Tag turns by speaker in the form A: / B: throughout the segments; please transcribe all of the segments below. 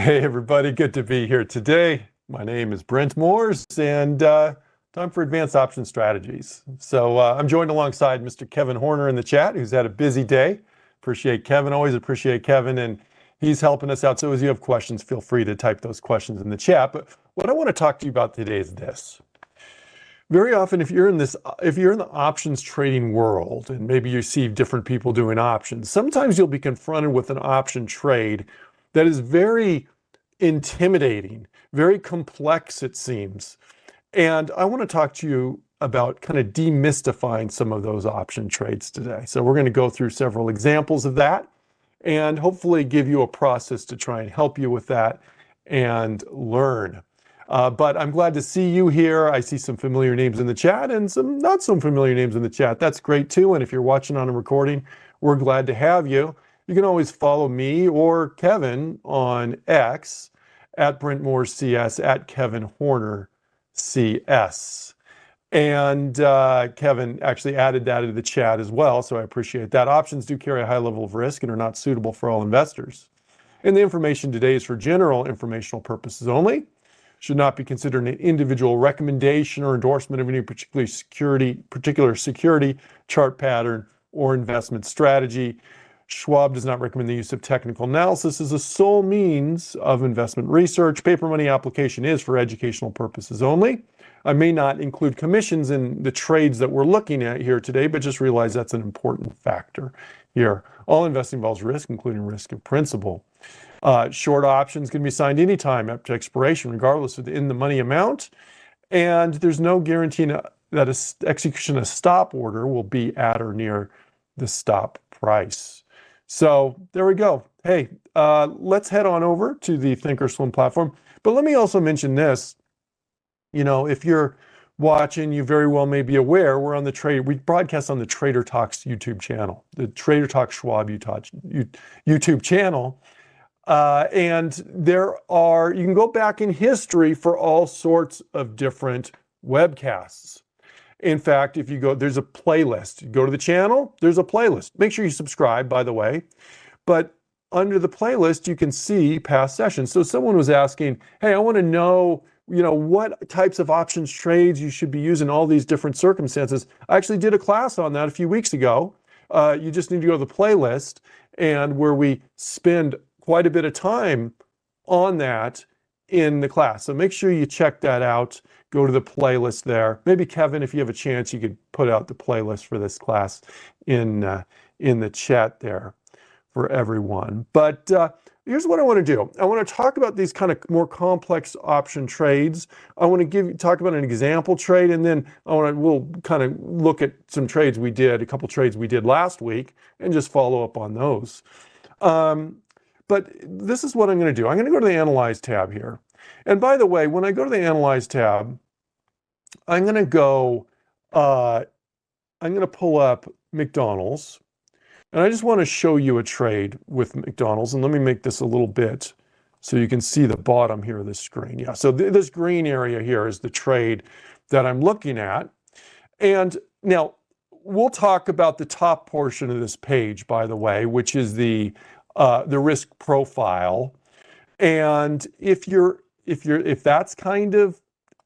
A: Hey everybody, good to be here today. My name is Brent Moores and time for Advanced Option Strategies. I'm joined alongside Mr. Kevin Horner in the chat, who's had a busy day. Appreciate Kevin, always appreciate Kevin, and he's helping us out. So as you have questions, feel free to type those questions in the chat. But what I want to talk to you about today is this. Very often, if you're in the options trading world, and maybe you see different people doing options, sometimes you'll be confronted with an option trade that is very intimidating, very complex, it seems. And I want to talk to you about kind of demystifying some of those option trades today. So we're going to go through several examples of that and hopefully give you a process to try and help you with that and learn. But I'm glad to see you here. I see some familiar names in the chat and some not so familiar names in the chat. That's great too. And if you're watching on a recording, we're glad to have you. You can always follow me or Kevin on X at Brent Moores CS, at Kevin Horner CS. And Kevin actually added that into the chat as well, so I appreciate that. Options do carry a high level of risk and are not suitable for all investors. And the information today is for general informational purposes only. Should not be considered an individual recommendation or endorsement of any particular security, chart pattern, or investment strategy. Schwab does not recommend the use of technical analysis as a sole means of investment research. Paper money application is for educational purposes only. I may not include commissions in the trades that we're looking at here today, but just realize that's an important factor here. All investing involves risk, including risk of principal. Short options can be signed anytime up to expiration, regardless of the in-the-money amount. And there's no guarantee that execution of stop order will be at or near the stop price. So there we go. Hey, let's head on over to the Thinkorswim platform. But let me also mention this. You know, if you're watching, you very well may be aware we're on we broadcast on the Trader Talks YouTube channel, the Trader Talks Schwab YouTube channel. And you can go back in history for all sorts of different webcasts. In fact, if you go, there's a playlist. You go to the channel, there's a playlist. Make sure you subscribe, by the way. But under the playlist, you can see past sessions. So someone was asking, hey, I want to know, what types of options trades you should be using, all these different circumstances. I actually did a class on that a few weeks ago. You just need to go to the playlist, and where we spend quite a bit of time on that in the class. So make sure you check that out. Go to the playlist there. Maybe Kevin, if you have a chance, you could put out the playlist for this class in the chat there for everyone. But here's what I want to do. I want to talk about these kind of more complex option trades. I want to talk about an example trade, and then we'll kind of look at some trades we did, a couple trades we did last week, and just follow up on those. But this is what I'm going to do. I'm going to go to the Analyze tab here. And by the way, when I go to the Analyze tab, I'm going to pull up McDonald's. And I just want to show you a trade with McDonald's. And let me make this a little bit so you can see the bottom here of the screen. Yeah, so this green area here is the trade that I'm looking at. And now we'll talk about the top portion of this page, by the way, which is the risk profile. And if that's kind of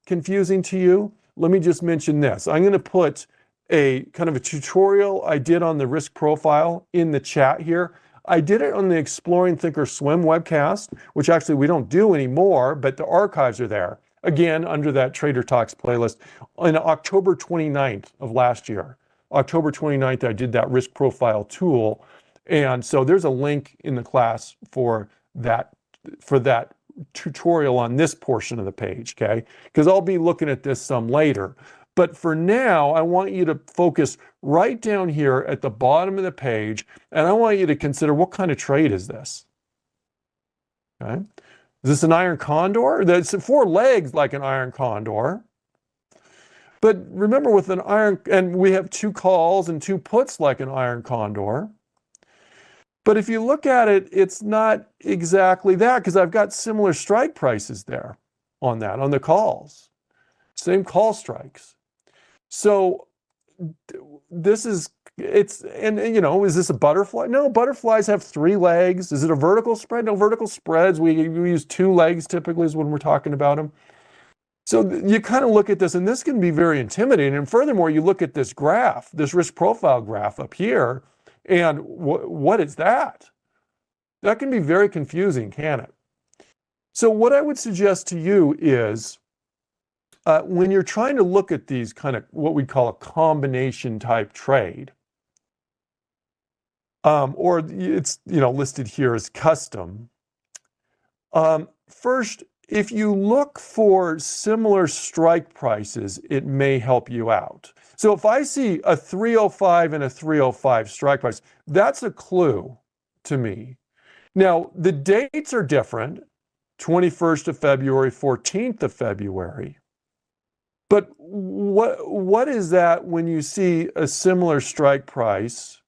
A: confusing to you, let me just mention this. I'm going to put a kind of a tutorial I did on the risk profile in the chat here. I did it on the Exploring Thinkorswim webcast, which actually we don't do anymore, but the archives are there. Again, under that Trader Talks playlist on October 29th of last year. October 29th, I did that risk profile tool. And so there's a link in the class for that tutorial on this portion of the page, okay? Because I'll be looking at this some later. But for now, I want you to focus right down here at the bottom of the page, and I want you to consider, what kind of trade is this? Okay? Is this an iron condor? That's 4 legs like an iron condor. But remember, with an iron, and we have 2 calls and 2 puts like an iron condor. But if you look at it, it's not exactly that, because I've got similar strike prices there on the calls. Same call strikes. So this is is this a butterfly? No, butterflies have 3 legs. Is it a vertical spread? No, vertical spreads, we use 2 legs typically is when we're talking about them. So you kind of look at this, and this can be very intimidating. And furthermore, you look at this graph, this risk profile graph up here, and what is that? That can be very confusing, can it? So what I would suggest to you is when you're trying to look at these kind of what we call a combination type trade, or it's listed here as custom. First, if you look for similar strike prices, it may help you out. So if I see a 305 and a 305 strike price, that's a clue to me. Now, the dates are different, 21st of February, 14th of February. But what is that when you see a similar strike price,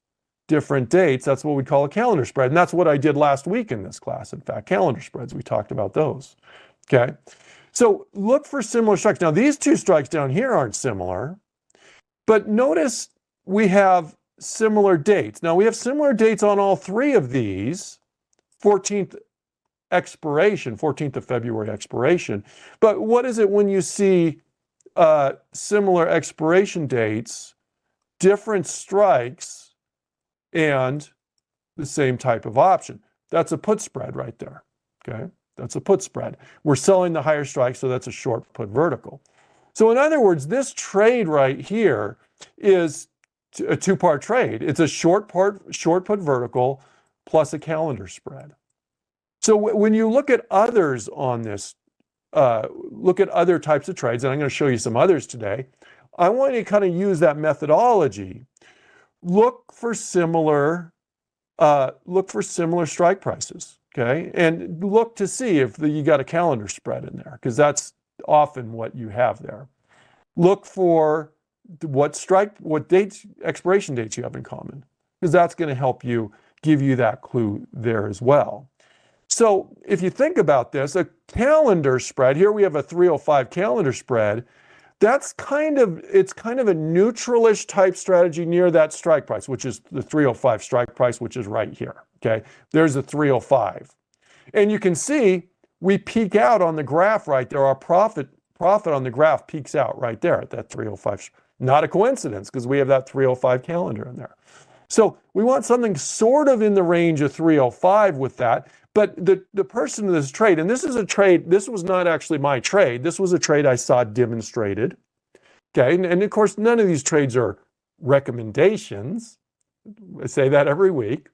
A: different dates? That's what we call a calendar spread. And that's what I did last week in this class. In fact, calendar spreads, we talked about those. Okay, so look for similar strikes. Now, these 2 strikes down here aren't similar, but notice we have similar dates. Now, we have similar dates on all 3 of these, 14th expiration, 14th of February expiration. But what is it when you see similar expiration dates, different strikes, and the same type of option? That's a put spread right there, okay? That's a put spread. We're selling the higher strike, so that's a short put vertical. So in other words, this trade right here is a 2-part trade. It's a short put vertical plus a calendar spread. So when you look at others on this, look at other types of trades, and I'm going to show you some others today, I want you to kind of use that methodology. Look for similar strike prices. Okay, and look to see if you got a calendar spread in there, because that's often what you have there. Look for what dates, expiration dates you have in common, because that's going to help you give you that clue there as well. So if you think about this, a calendar spread, here we have a 305 calendar spread. It's kind of a neutralish type strategy near that strike price, which is the 305 strike price, which is right here. Okay, there's a 305. And you can see we peak out on the graph right there. Our profit on the graph peaks out right there at that 305. Not a coincidence, because we have that 305 calendar in there. So we want something sort of in the range of 305 with that. But the person in this trade, and this is a trade, this was not actually my trade. This was a trade I saw demonstrated. Okay, and of course, none of these trades are recommendations. I say that every week.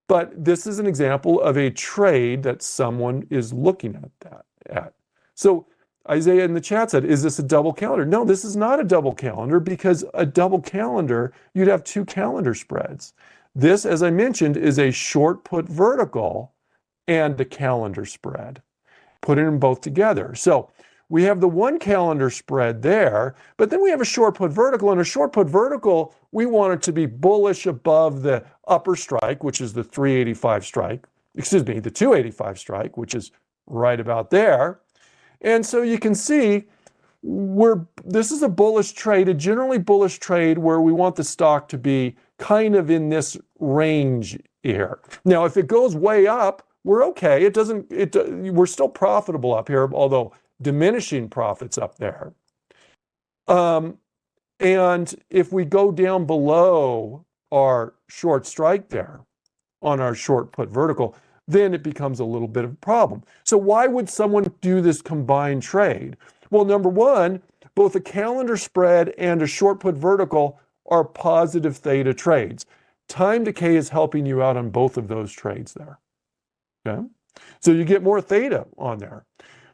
A: But this is an example of a trade that someone is looking at. So Isaiah in the chat said, is this a double calendar? No, this is not a double calendar, because a double calendar, you'd have 2 calendar spreads. This, as I mentioned, is a short put vertical and the calendar spread. Put them both together. So we have the 1 calendar spread there, but then we have a short put vertical, and a short put vertical, we want it to be bullish above the upper strike, which is the 385 strike, the 285 strike, which is right about there. And so you can see this is a bullish trade, a generally bullish trade, where we want the stock to be kind of in this range here. Now, if it goes way up, we're okay. We're still profitable up here, although diminishing profits up there. And if we go down below our short strike there on our short put vertical, then it becomes a little bit of a problem. So why would someone do this combined trade? Well, number one, both a calendar spread and a short put vertical are positive theta trades. Time decay is helping you out on both of those trades there. Okay? So you get more theta on there.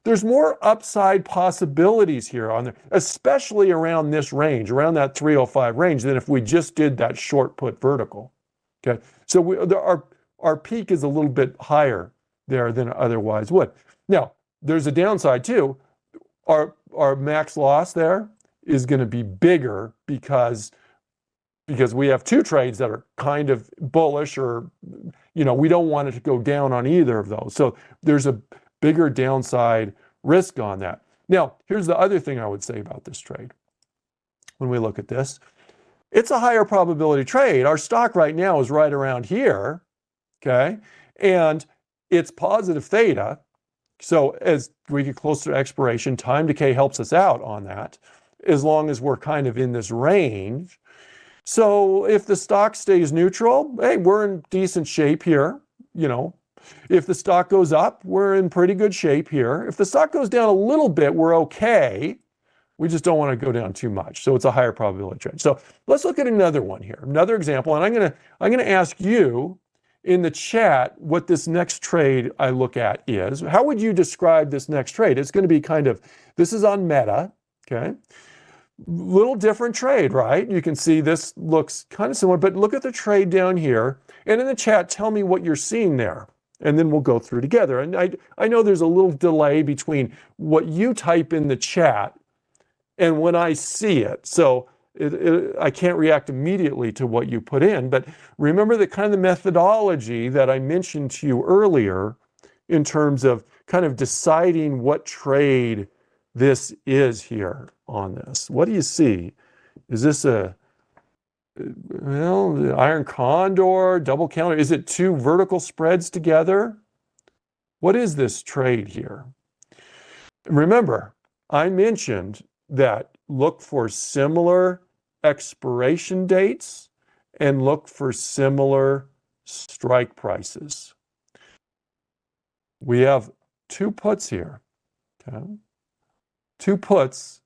A: There's more upside possibilities here on there, especially around this range, around that 305 range, than if we just did that short put vertical. Okay, so our peak is a little bit higher there than it otherwise would. Now, there's a downside too. Our max loss there is going to be bigger because we have 2 trades that are kind of bullish, or we don't want it to go down on either of those. So there's a bigger downside risk on that. Now, here's the other thing I would say about this trade. When we look at this, it's a higher probability trade. Our stock right now is right around here, okay? And it's positive theta. So as we get closer to expiration, time decay helps us out on that, as long as we're kind of in this range. So if the stock stays neutral, hey, we're in decent shape here, you know. If the stock goes up, we're in pretty good shape here. If the stock goes down a little bit, we're okay. We just don't want to go down too much. So it's a higher probability trade. So let's look at another one here, another example. And I'm gonna ask you in the chat what this next trade I look at is. How would you describe this next trade? It's going to be kind of, this is on Meta, okay? Little different trade, right? You can see this looks kind of similar, but look at the trade down here. And in the chat, tell me what you're seeing there. And then we'll go through together. And I know there's a little delay between what you type in the chat and when I see it. So I can't react immediately to what you put in, but remember the kind of the methodology that I mentioned to you earlier in terms of kind of deciding what trade this is here on this. What do you see? Is this the iron condor, double counter? Is it two vertical spreads together? What is this trade here? Remember, I mentioned that look for similar expiration dates and look for similar strike prices. We have two puts here, okay? Two puts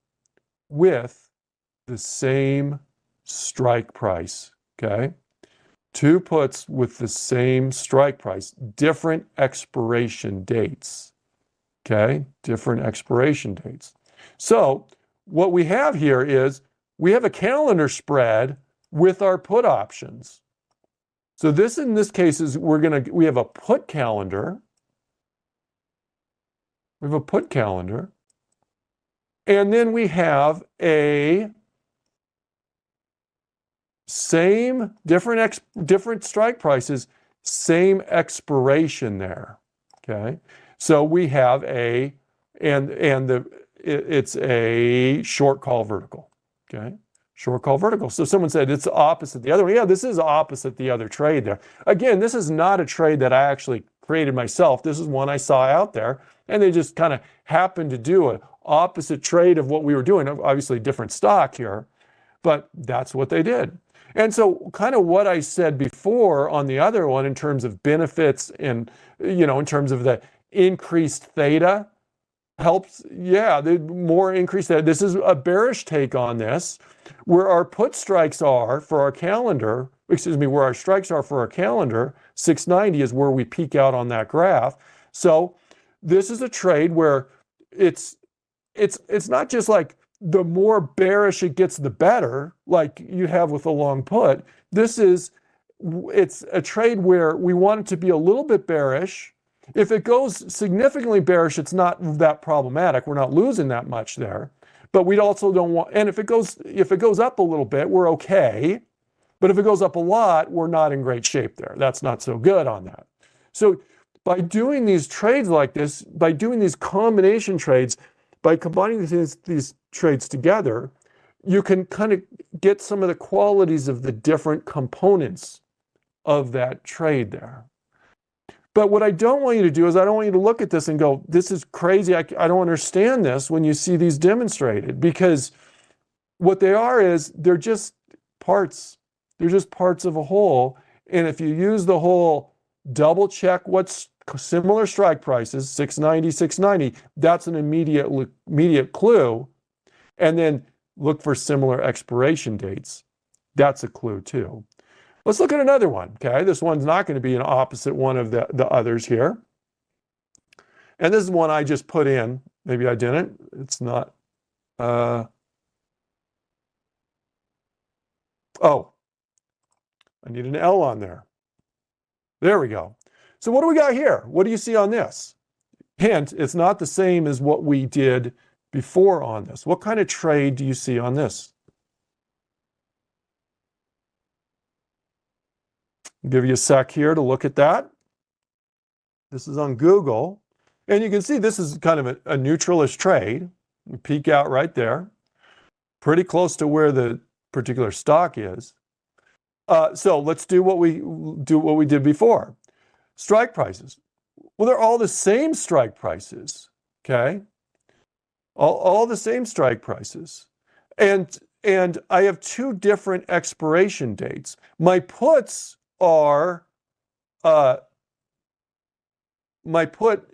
A: with the same strike price, okay? Two puts with the same strike price, different expiration dates, okay? Different expiration dates. So what we have here is we have a calendar spread with our put options. So this, in this case, is we have a put calendar. We have a put calendar. And then we have a same, different strike prices, same expiration there, okay? So we have it's a short call vertical, okay? Short call vertical. So someone said it's opposite the other one. Yeah, this is opposite the other trade there. Again, this is not a trade that I actually created myself. This is one I saw out there, and they just kind of happened to do an opposite trade of what we were doing. Obviously, different stock here, but that's what they did. And so kind of what I said before on the other one in terms of benefits and, you know, in terms of the increased theta, helps, yeah, the more increase that. This is a bearish take on this, where our put strikes are for our calendar, where our strikes are for our calendar, 690 is where we peak out on that graph. So this is a trade where it's not just like the more bearish it gets, the better, like you have with a long put. It's a trade where we want it to be a little bit bearish. If it goes significantly bearish, it's not that problematic. We're not losing that much there. But we also don't want, and if it goes up a little bit, we're okay. But if it goes up a lot, we're not in great shape there. That's not so good on that. So by doing these trades like this, by doing these combination trades, by combining these trades together, you can kind of get some of the qualities of the different components of that trade there. But what I don't want you to do is I don't want you to look at this and go, this is crazy. I don't understand this when you see these demonstrated, because what they are is they're just parts. They're just parts of a whole. And if you use the whole, double check what's similar strike prices, 690, 690, that's an immediate clue. And then look for similar expiration dates. That's a clue too. Let's look at another one, okay? This one's not going to be an opposite one of the others here. And this is one I just put in. Maybe I didn't. It's not. Oh, I need an L on there. There we go. So what do we got here? What do you see on this? Hint, it's not the same as what we did before on this. What kind of trade do you see on this? I'll give you a sec here to look at that. This is on Google. And you can see this is kind of a neutralish trade. We peak out right there. Pretty close to where the particular stock is. So let's do what we did before. Strike prices. Well, they're all the same strike prices, okay? All the same strike prices. And I have two different expiration dates. My puts are,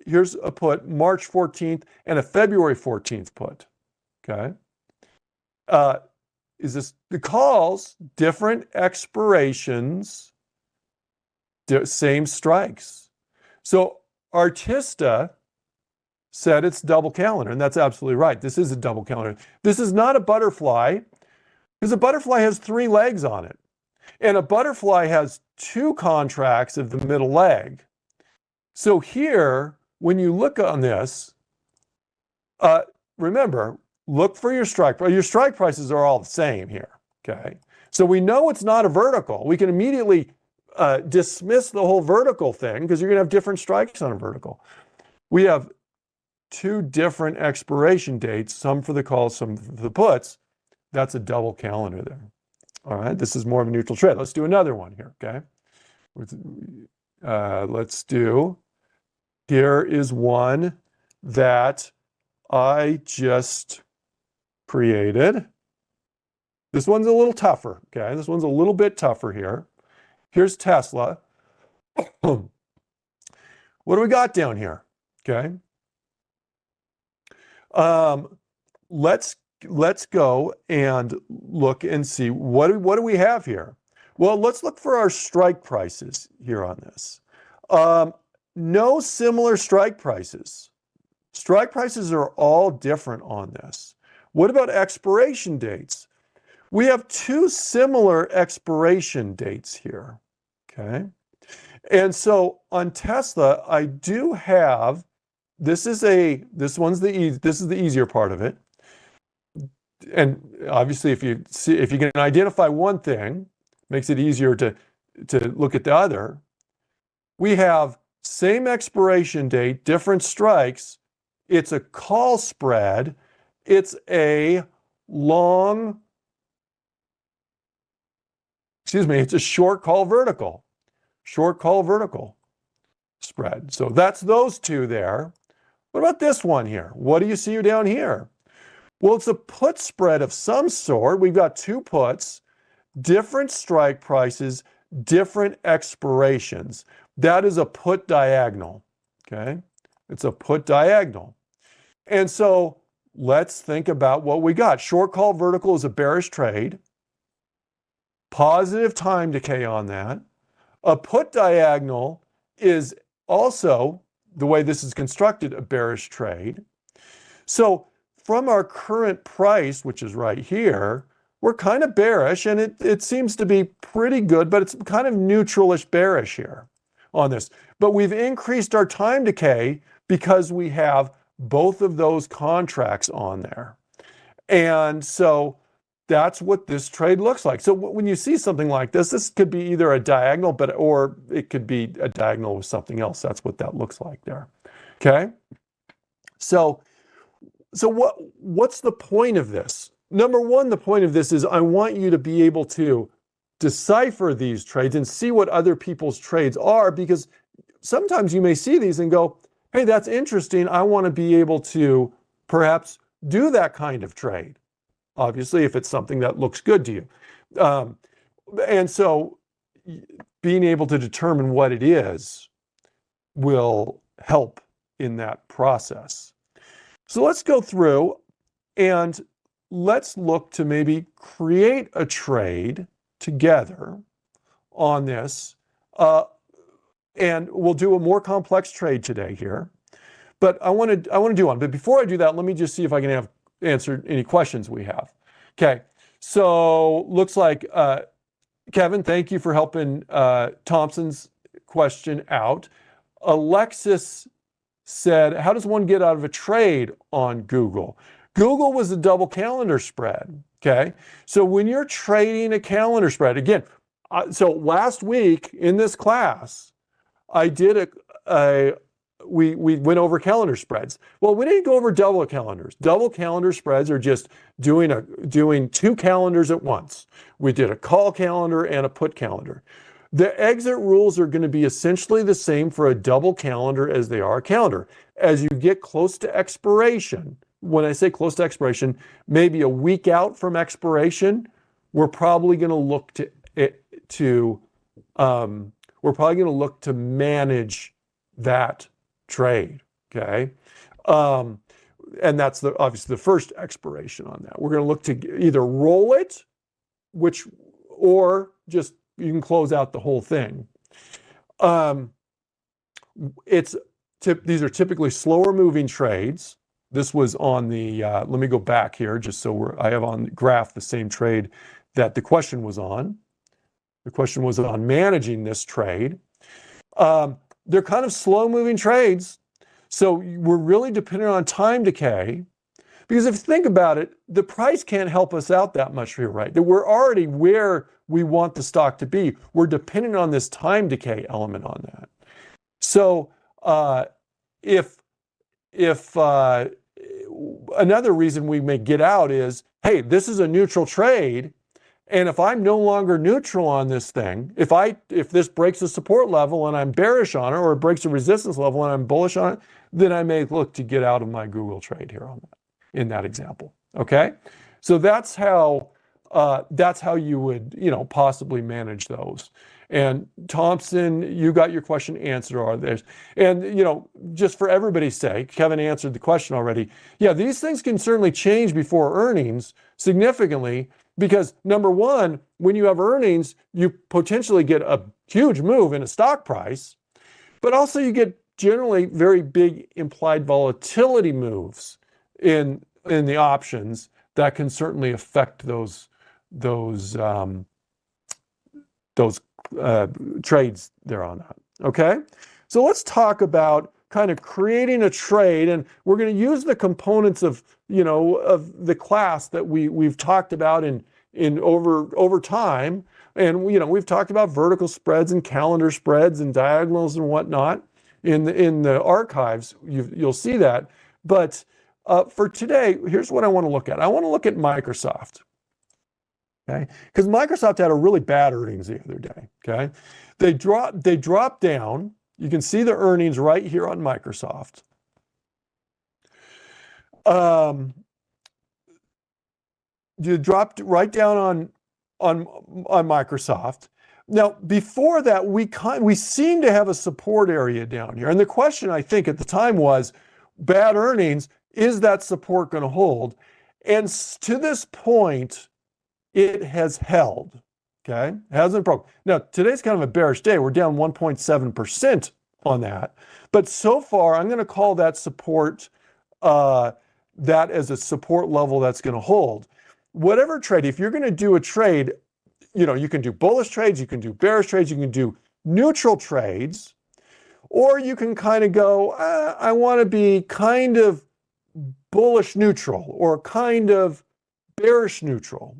A: here's a put, March 14th and a February 14th put, okay? Is this the calls, different expirations, same strikes. So Artista said it's double calendar, and that's absolutely right. This is a double calendar. This is not a butterfly, because a butterfly has 3 legs on it. And a butterfly has 2 contracts of the middle leg. So here, when you look on this, remember, look for your strike price. Your strike prices are all the same here, okay? So we know it's not a vertical. We can immediately dismiss the whole vertical thing because you're going to have different strikes on a vertical. We have 2 different expiration dates, some for the calls, some for the puts. That's a double calendar there. All right, this is more of a neutral trade. Let's do another one here, okay? Let's do, here is one that I just created. This one's a little tougher, okay? This one's a little bit tougher here. Here's Tesla. What do we got down here, okay? Let's go and look and see what do we have here. Well, let's look for our strike prices here on this. No similar strike prices. Strike prices are all different on this. What about expiration dates? We have 2 similar expiration dates here, okay? And so on Tesla, I do have, this is the easier part of it. And obviously, if you can identify one thing, makes it easier to look at the other. We have same expiration date, different strikes. It's a call spread. It's a it's a short call vertical. Short call vertical spread. So that's those 2 there. What about this one here? What do you see down here? Well, it's a put spread of some sort. We've got 2 puts, different strike prices, different expirations. That is a put diagonal, okay? It's a put diagonal. And so let's think about what we got. Short call vertical is a bearish trade. Positive time decay on that. A put diagonal is also, the way this is constructed, a bearish trade. So from our current price, which is right here, we're kind of bearish, and it seems to be pretty good, but it's kind of neutralish bearish here on this. But we've increased our time decay because we have both of those contracts on there. And so that's what this trade looks like. So when you see something like this, this could be either a diagonal, or it could be a diagonal with something else. That's what that looks like there. Okay? So what's the point of this? Number one, the point of this is I want you to be able to decipher these trades and see what other people's trades are, because sometimes you may see these and go, hey, that's interesting. I want to be able to perhaps do that kind of trade. Obviously, if it's something that looks good to you. And so being able to determine what it is will help in that process. So let's go through and let's look to maybe create a trade together on this. And we'll do a more complex trade today here. But I want to do one. But before I do that, let me just see if I can answer any questions we have. Okay, so looks like, Kevin, thank you for helping Thompson's question out. Alexis said, how does one get out of a trade on Google? Google was a double calendar spread, okay? So when you're trading a calendar spread, again, so last week in this class, I did a we went over calendar spreads. Well, we didn't go over double calendars. Double calendar spreads are just doing two calendars at once. We did a call calendar and a put calendar. The exit rules are going to be essentially the same for a double calendar as they are a calendar. As you get close to expiration, when I say close to expiration, maybe a week out from expiration, we're probably going to look to manage that trade. Okay. And that's obviously the first expiration on that. We're going to look to either roll it, or just you can close out the whole thing. These are typically slower moving trades. This was on the, let me go back here just so I have on the graph the same trade that the question was on. The question was on managing this trade. They're kind of slow moving trades. So we're really dependent on time decay, because if you think about it, the price can't help us out that much here, right? That we're already where we want the stock to be. We're dependent on this time decay element on that. So if another reason we may get out is, hey, this is a neutral trade, and if I'm no longer neutral on this thing, if this breaks a support level and I'm bearish on it, or it breaks a resistance level and I'm bullish on it, then I may look to get out of my Google trade here on that, in that example. Okay, so that's how you would possibly manage those. And Thompson, you got your question answered on this. And just for everybody's sake, Kevin answered the question already. Yeah, these things can certainly change before earnings significantly, because number one, when you have earnings, you potentially get a huge move in a stock price, but also you get generally very big implied volatility moves in the options that can certainly affect those trades there on that. Okay, so let's talk about kind of creating a trade, and we're going to use the components of the class that we've talked about in over time, and we've talked about vertical spreads and calendar spreads and diagonals and whatnot in the archives. You'll see that, but for today, here's what I want to look at. I want to look at Microsoft. Okay, because Microsoft had a really bad earnings the other day. Okay, they dropped down. You can see the earnings right here on Microsoft. You dropped right down on Microsoft. Now, before that, we seem to have a support area down here, and the question I think at the time was, bad earnings, is that support going to hold? And to this point, it has held. Okay, it hasn't broken. Now, today's kind of a bearish day. We're down 1.7% on that. But so far, I'm going to call that support, that as a support level that's going to hold. Whatever trade, if you're going to do a trade, you can do bullish trades, you can do bearish trades, you can do neutral trades, or you can kind of go, I want to be kind of bullish neutral or kind of bearish neutral.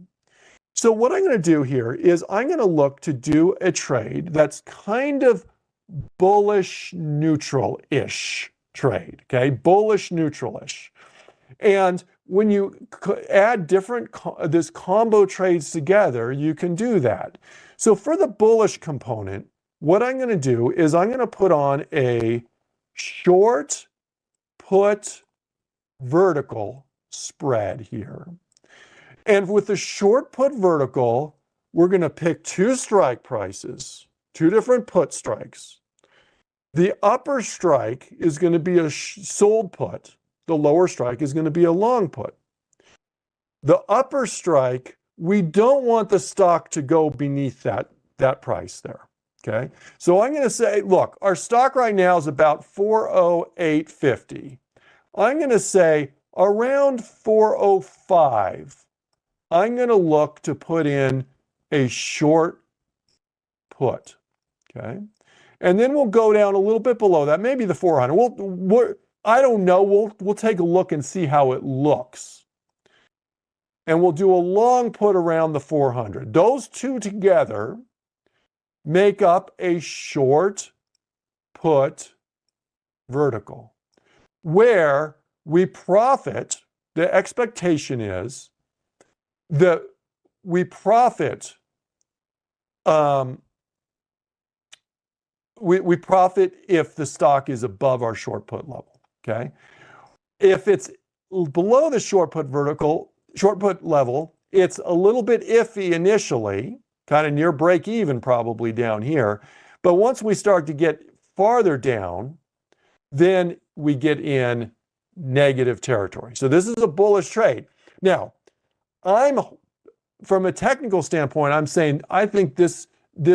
A: So what I'm going to do here is I'm going to look to do a trade that's kind of bullish neutral-ish trade, okay? Bullish neutral-ish. And when you add this combo trades together, you can do that. So for the bullish component, what I'm going to do is I'm going to put on a short put vertical spread here. And with the short put vertical, we're going to pick two strike prices, two different put strikes. The upper strike is going to be a sold put. The lower strike is going to be a long put. The upper strike, we don't want the stock to go beneath that price there. Okay. So I'm going to say, look, our stock right now is about 408.50. I'm going to say around 405. I'm going to look to put in a short put, okay? And then we'll go down a little bit below that, maybe the 400. I don't know. We'll take a look and see how it looks. And we'll do a long put around the 400. Those two together make up a short put vertical, where we profit. The expectation is that we profit. We profit if the stock is above our short put level. Okay, if it's below the short put level, it's a little bit iffy initially, kind of near break even probably down here. But once we start to get farther down, then we get in negative territory. So this is a bullish trade. Now, from a technical standpoint, I'm saying I think this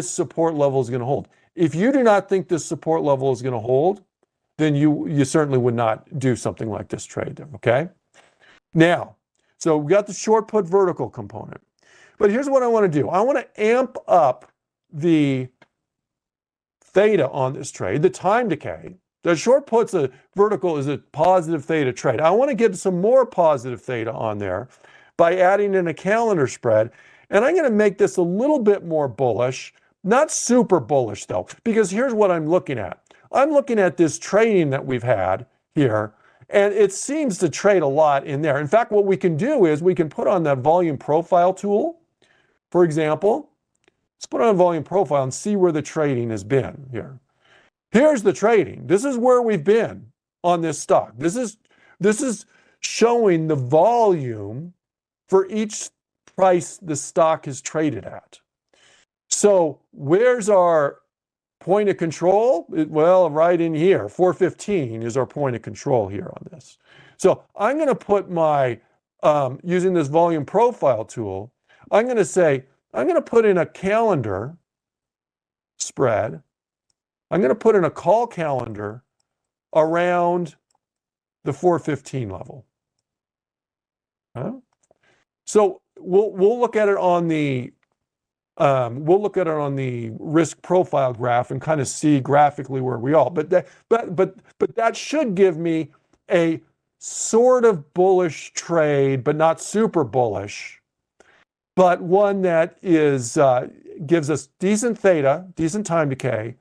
A: support level is going to hold. If you do not think this support level is going to hold, then you certainly would not do something like this trade, okay? Now, so we got the short put vertical component. But here's what I want to do. I want to amp up the theta on this trade, the time decay. The short puts a vertical is a positive theta trade. I want to get some more positive theta on there by adding in a calendar spread. And I'm going to make this a little bit more bullish, not super bullish though, because here's what I'm looking at. I'm looking at this trading that we've had here, and it seems to trade a lot in there. In fact, what we can do is we can put on that volume profile tool, for example. Let's put on a volume profile and see where the trading has been here. Here's the trading. This is where we've been on this stock. This is showing the volume for each price the stock is traded at. So where's our point of control? Well, right in here, 415 is our point of control here on this. So I'm going to put my, using this volume profile tool, I'm going to put in a calendar spread. I'm going to put in a call calendar around the 415 level. So we'll look at it on the risk profile graph and kind of see graphically where we are. But that should give me a sort of bullish trade, but not super bullish, but one that is gives us decent theta, decent time decay,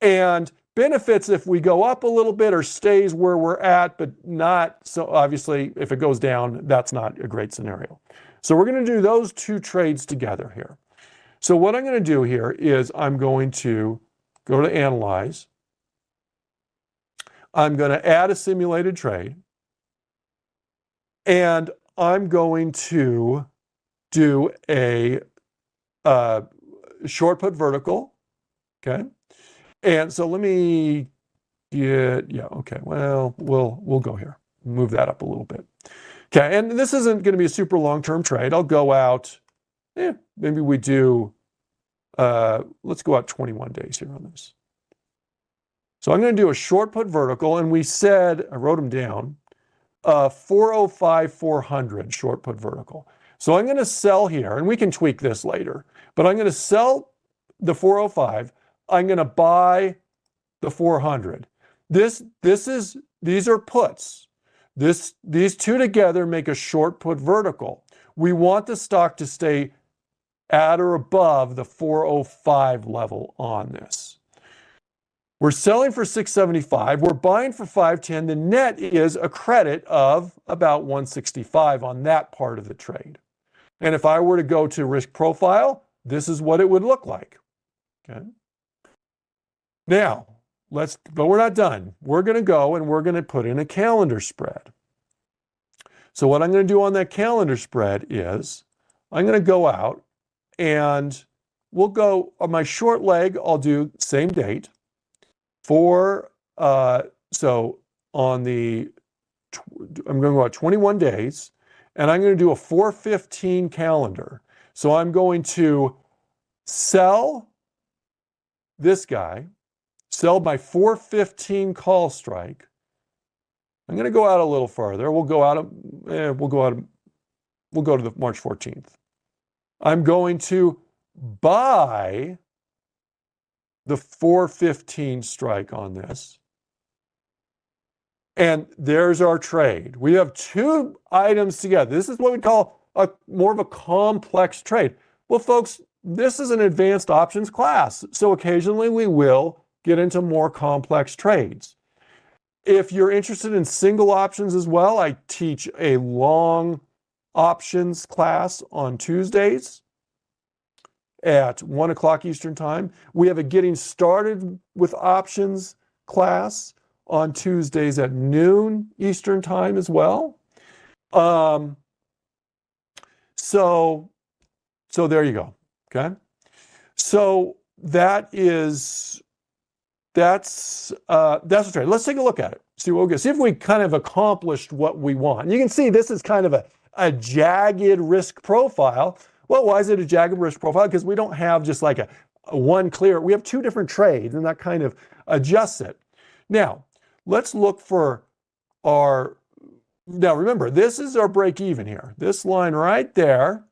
A: and benefits if we go up a little bit or stays where we're at, but not so obviously if it goes down, that's not a great scenario. So we're going to do those two trades together here. So what I'm going to do here is I'm going to go to Analyze. I'm going to add a simulated trade. And I'm going to do a short put vertical. Okay. And so let me get, yeah, okay. Well, we'll go here. Move that up a little bit. Okay. And this isn't going to be a super long-term trade. I'll go out, maybe we do, let's go out 21 days here on this. So I'm going to do a short put vertical, and we said, I wrote them down, 405, 400 short put vertical. So I'm going to sell here, and we can tweak this later, but I'm going to sell the 405. I'm going to buy the 400. These are puts. These two together make a short put vertical. We want the stock to stay at or above the 405 level on this. We're selling for 675. We're buying for 510. The net is a credit of about 165 on that part of the trade. And if I were to go to risk profile, this is what it would look like. Okay. Now, but we're not done. We're going to go and we're going to put in a calendar spread. So what I'm going to do on that calendar spread is I'm going to go out and we'll go on my short leg. I'll do same date for, so on the, I'm going to go out 21 days and I'm going to do a 415 calendar. So I'm going to sell this guy, sell my 415 call strike. I'm going to go out a little farther. We'll go to the March 14th. I'm going to buy the 415 strike on this. And there's our trade. We have two items together. This is what we call more of a complex trade. Well, folks, this is an advanced options class. So occasionally we will get into more complex trades. If you're interested in single options as well, I teach a long options class on Tuesdays at 1 o'clock Eastern Time. We have a getting started with options class on Tuesdays at noon Eastern Time as well. So there you go. Okay. So that's the trade. Let's take a look at it. See what we get. See if we kind of accomplished what we want. And you can see this is kind of a jagged risk profile. Well, why is it a jagged risk profile? Because we don't have just like a one clear. We have two different trades, and that kind of adjusts it. Now, let's look for our. Now remember, this is our break even here. This line right there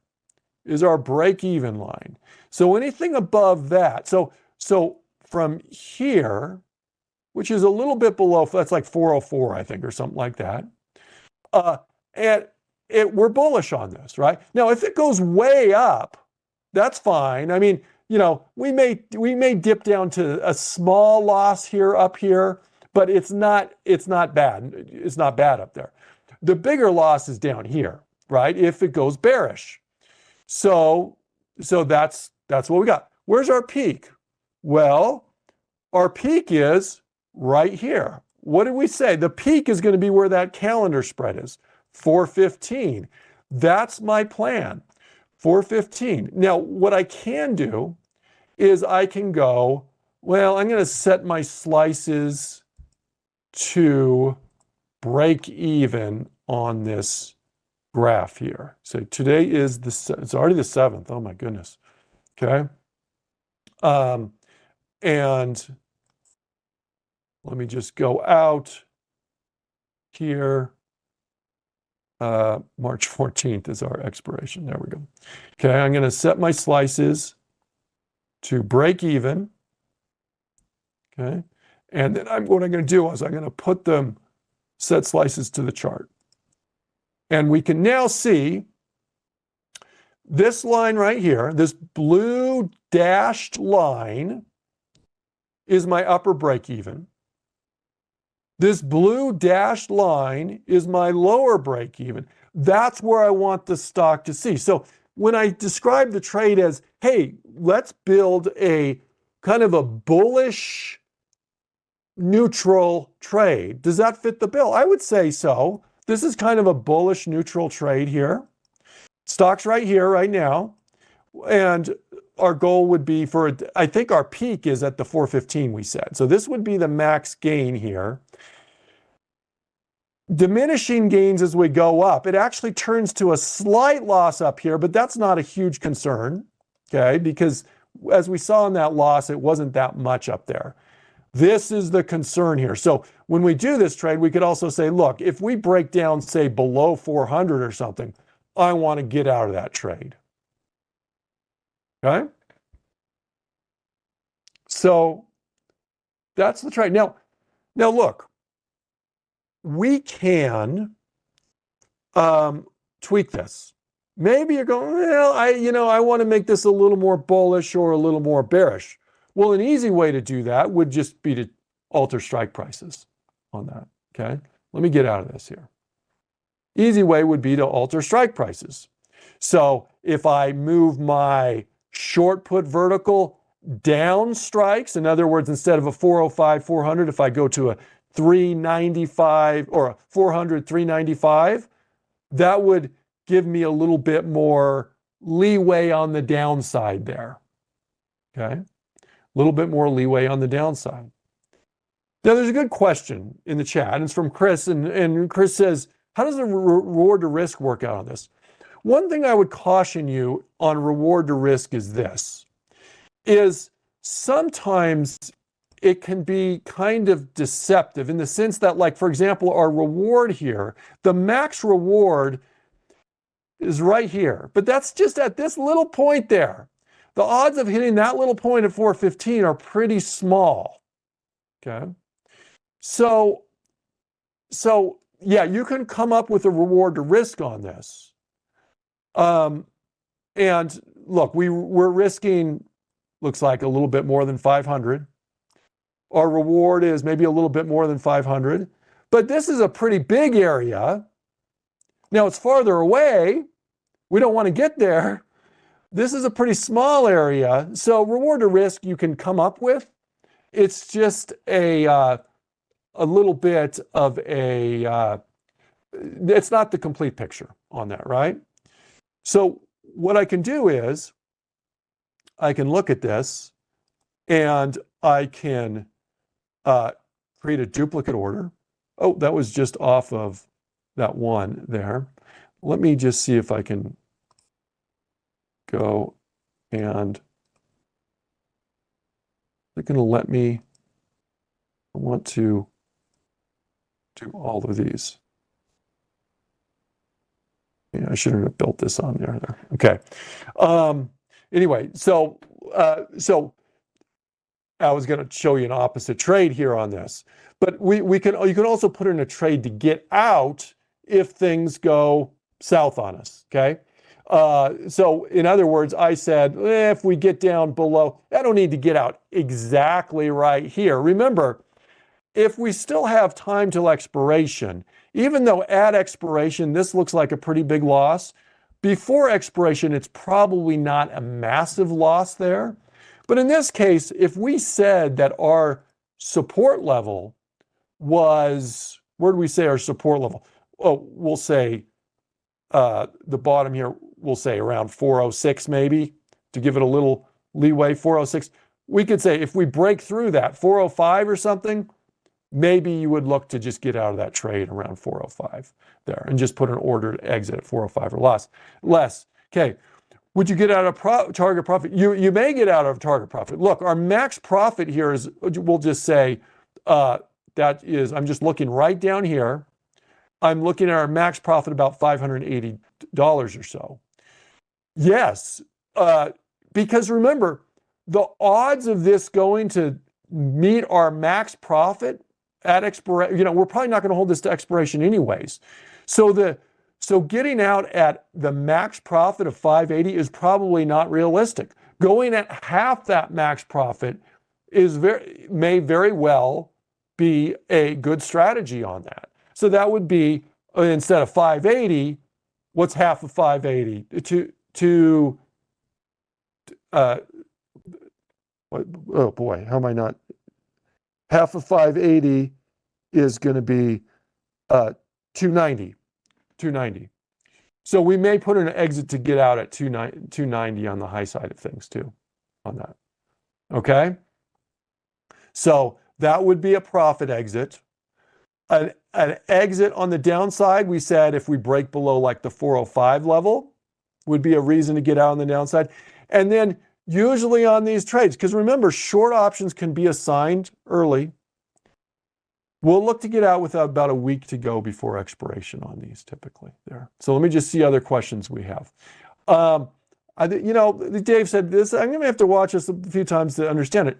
A: is our break even line. So anything above that. So from here, which is a little bit below, that's like 404, I think, or something like that. We're bullish on this, right? Now, if it goes way up, that's fine. I mean, we may dip down to a small loss here, up here, but it's not bad. It's not bad up there. The bigger loss is down here, right? If it goes bearish. So that's what we got. Where's our peak? Well, our peak is right here. What did we say? The peak is going to be where that calendar spread is, 415. That's my plan, 415. Now, what I can do is I can go, well, I'm going to set my slices to break even on this graph here. So today is it's already the 7th. Oh my goodness. Okay. And let me just go out here. March 14th is our expiration. There we go. Okay, I'm going to set my slices to break even. Okay, and then what I'm going to do is I'm going to put them, set slices to the chart. And we can now see this line right here, this blue dashed line is my upper break even. This blue dashed line is my lower break even. That's where I want the stock to see. So when I describe the trade as, hey, let's build a kind of a bullish neutral trade, does that fit the bill? I would say so. This is kind of a bullish neutral trade here. Stock's right here, right now. And our goal would be I think our peak is at the 415 we said. So this would be the max gain here. Diminishing gains as we go up. It actually turns to a slight loss up here, but that's not a huge concern, okay? Because as we saw in that loss, it wasn't that much up there. This is the concern here. So when we do this trade, we could also say, look, if we break down, say, below 400 or something, I want to get out of that trade. Okay? So that's the trade. Now look, we can tweak this. Maybe you're going, well, I want to make this a little more bullish or a little more bearish. Well, an easy way to do that would just be to alter strike prices on that, okay? Let me get out of this here. Easy way would be to alter strike prices. So if I move my short put vertical down strikes, in other words, instead of a 405, 400, if I go to a 395 or a 400, 395, that would give me a little bit more leeway on the downside there, okay? A little bit more leeway on the downside. Now, there's a good question in the chat, and it's from Chris, and Chris says, how does the reward to risk work out on this? One thing I would caution you on reward to risk is this, is sometimes it can be kind of deceptive in the sense that, like, for example, our reward here, the max reward is right here, but that's just at this little point there. The odds of hitting that little point at 415 are pretty small, okay? So yeah, you can come up with a reward to risk on this. And look, we're risking, looks like a little bit more than 500. Our reward is maybe a little bit more than 500. But this is a pretty big area. Now it's farther away. We don't want to get there. This is a pretty small area. So reward to risk you can come up with. It's just a little bit of it's not the complete picture on that, right? So what I can do is I can look at this and I can create a duplicate order. Oh, that was just off of that one there. Let me just see if I can go and they're going to let me, I want to do all of these. Yeah, I shouldn't have built this on there. Okay. Anyway, so I was going to show you an opposite trade here on this, but you can also put in a trade to get out if things go south on us. Okay. So in other words, I said, if we get down below, I don't need to get out exactly right here. Remember, if we still have time till expiration, even though at expiration, this looks like a pretty big loss, before expiration, it's probably not a massive loss there. But in this case, if we said that our support level was, where do we say our support level? Oh, we'll say the bottom here, we'll say around 406 maybe, to give it a little leeway, 406. We could say if we break through that, 405 or something, maybe you would look to just get out of that trade around 405 there and just put an order to exit at 405 or less. Okay. Would you get out of target profit? You may get out of target profit. Look, our max profit here is, we'll just say, that is, I'm just looking right down here. I'm looking at our max profit about $580 or so. Yes, because remember, the odds of this going to meet our max profit at expiration, we're probably not going to hold this to expiration anyways. So getting out at the max profit of 580 is probably not realistic. Going at half that max profit may very well be a good strategy on that. So that would be, instead of 580, what's half of 580? Oh boy, how am I not? Half of 580 is going to be 290. 290. So we may put an exit to get out at 290 on the high side of things too, on that. Okay? So that would be a profit exit. An exit on the downside, we said if we break below like the 405 level, would be a reason to get out on the downside. And then usually on these trades, because remember, short options can be assigned early. We'll look to get out with about a week to go before expiration on these typically there. So let me just see other questions we have. Dave said this, I'm going to have to watch this a few times to understand it.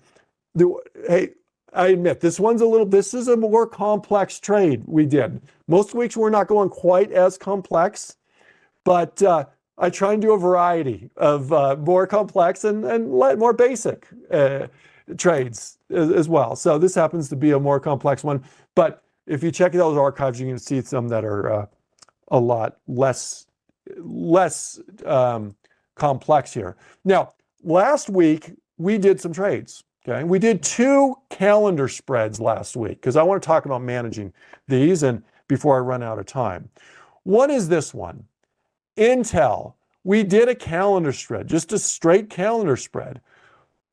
A: Hey, I admit this is a more complex trade we did. Most weeks we're not going quite as complex, but I try and do a variety of more complex and more basic trades as well. So this happens to be a more complex one. But if you check those archives, you can see some that are a lot less complex here. Now, last week we did some trades. Okay, we did 2 calendar spreads last week because I want to talk about managing these and before I run out of time. One is this one, Intel. We did a calendar spread, just a straight calendar spread.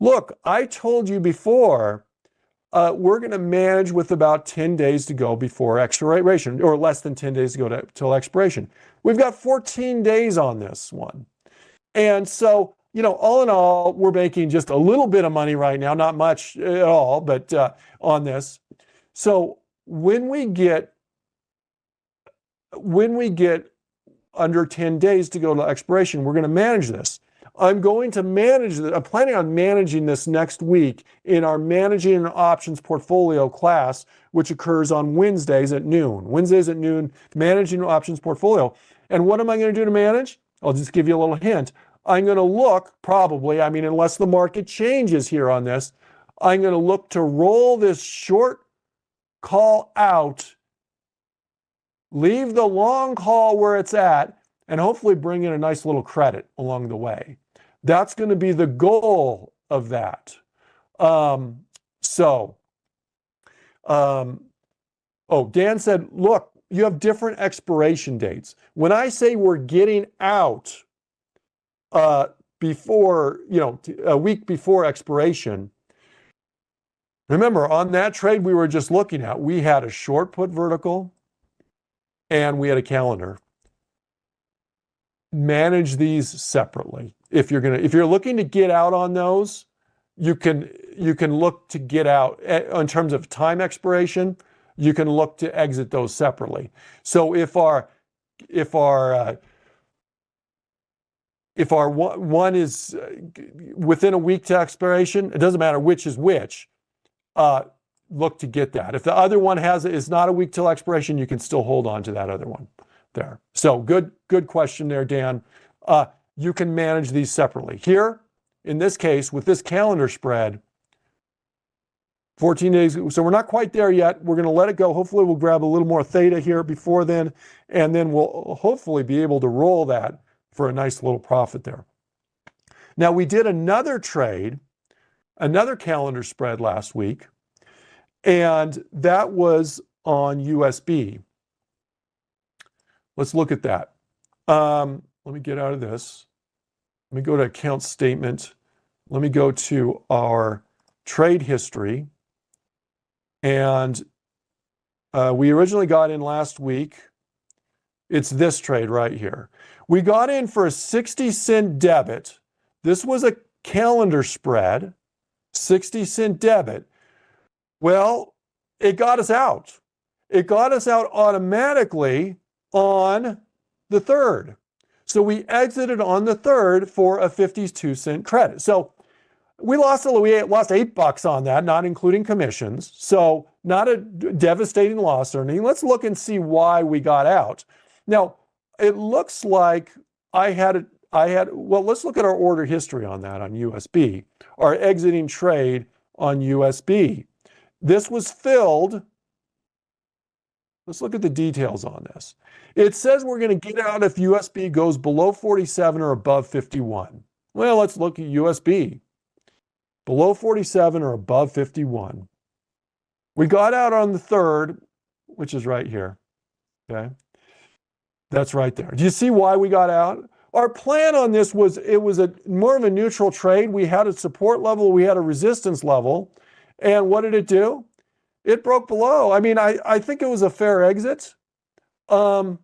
A: Look, I told you before, we're going to manage with about 10 days to go before expiration, or less than 10 days to go till expiration. We've got 14 days on this one. And so, all in all, we're making just a little bit of money right now, not much at all, but on this. So when we get under 10 days to go to expiration, we're going to manage this. I'm planning on managing this next week in our Managing an Options Portfolio class, which occurs on Wednesdays at noon. Wednesdays at noon, Managing an Options Portfolio. And what am I going to do to manage? I'll just give you a little hint. I'm going to look unless the market changes here on this, I'm going to look to roll this short call out leave the long call where it's at, and hopefully bring in a nice little credit along the way. That's going to be the goal of that. Dan said, look, you have different expiration dates. When I say we're getting out before, a week before expiration, remember on that trade we were just looking at, we had a short put vertical and we had a calendar. Manage these separately. If you're looking to get out on those, you can look to get out in terms of time expiration. You can look to exit those separately. So if our one is within a week to expiration, it doesn't matter which is which. Look to get that. If the other one is not a week till expiration, you can still hold on to that other one there. So good question there, Dan. You can manage these separately. Here, in this case, with this calendar spread, 14 days, so we're not quite there yet. We're going to let it go. Hopefully we'll grab a little more theta here before then, and then we'll hopefully be able to roll that for a nice little profit there. Now, we did another trade, another calendar spread last week, and that was on USB. Let's look at that. Let me get out of this. Let me go to account statement. Let me go to our trade history. And we originally got in last week. It's this trade right here. We got in for a 60-cent debit. This was a calendar spread, 60-cent debit. Well, it got us out. It got us out automatically on the 3rd. So we exited on the 3rd for a 52-cent credit. So we lost $8 on that, not including commissions. So not a devastating loss or anything. Let's look and see why we got out. Now, it looks like let's look at our order history on that on USB, our exiting trade on USB. This was filled. Let's look at the details on this. It says we're going to get out if USB goes below 47 or above 51. Well, let's look at USB. Below 47 or above 51. We got out on the 3rd, which is right here. Okay. That's right there. Do you see why we got out? Our plan on this was, it was more of a neutral trade. We had a support level, we had a resistance level. And what did it do? It broke below. I mean, I think it was a fair exit. It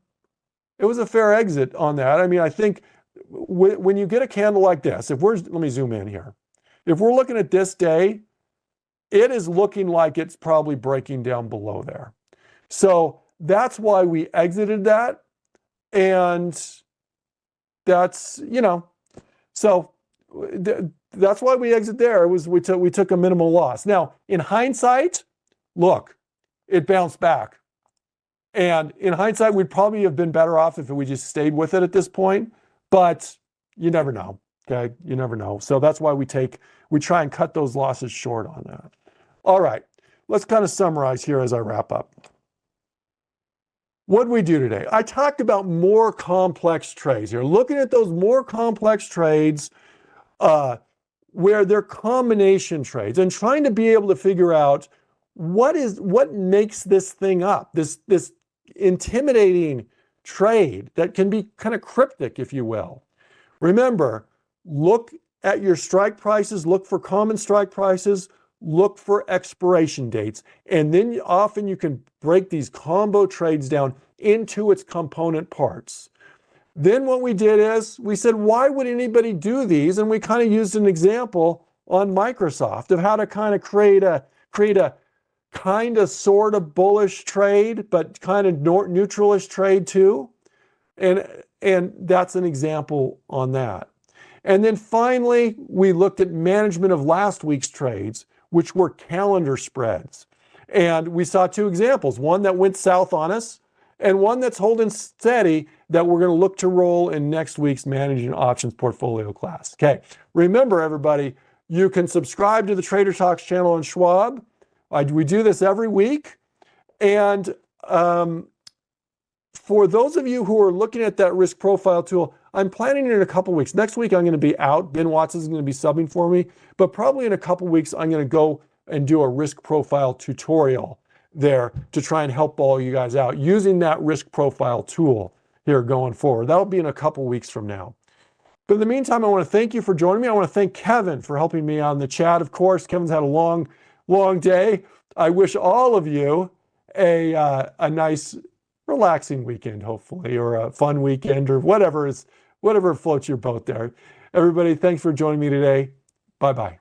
A: was a fair exit on that. I mean, I think when you get a candle like this, let me zoom in here. If we're looking at this day, it is looking like it's probably breaking down below there. So that's why we exited that. And that's, so that's why we exit there. It was, we took a minimal loss. Now, in hindsight, look, it bounced back. And in hindsight, we'd probably have been better off if we just stayed with it at this point, but you never know, okay? You never know. So that's why we try and cut those losses short on that. All right, let's kind of summarize here as I wrap up. What did we do today? I talked about more complex trades here, looking at those more complex trades where they're combination trades and trying to be able to figure out what makes this thing up, this intimidating trade that can be kind of cryptic, if you will. Remember, look at your strike prices, look for common strike prices, look for expiration dates, and then often you can break these combo trades down into its component parts. Then what we did is we said, why would anybody do these? And we kind of used an example on Microsoft of how to kind of create a kind of sort of bullish trade, but kind of neutralish trade too. And that's an example on that. And then finally, we looked at management of last week's trades, which were calendar spreads. And we saw two examples, one that went south on us and one that's holding steady that we're going to look to roll in next week's managing options portfolio class. Okay, remember everybody, you can subscribe to the Trader Talks channel on Schwab. We do this every week. And For those of you who are looking at that risk profile tool, I'm planning in a couple weeks. Next week, I'm going to be out. Ben Watson is going to be subbing for me, but probably in a couple weeks, I'm going to go and do a risk profile tutorial there to try and help all you guys out using that risk profile tool here going forward. That'll be in a couple weeks from now. But in the meantime, I want to thank you for joining me. I want to thank Kevin for helping me on the chat. Of course, Kevin's had a long, long day. I wish all of you a nice, relaxing weekend, hopefully, or a fun weekend, or whatever floats your boat there. Everybody, thanks for joining me today. Bye-bye.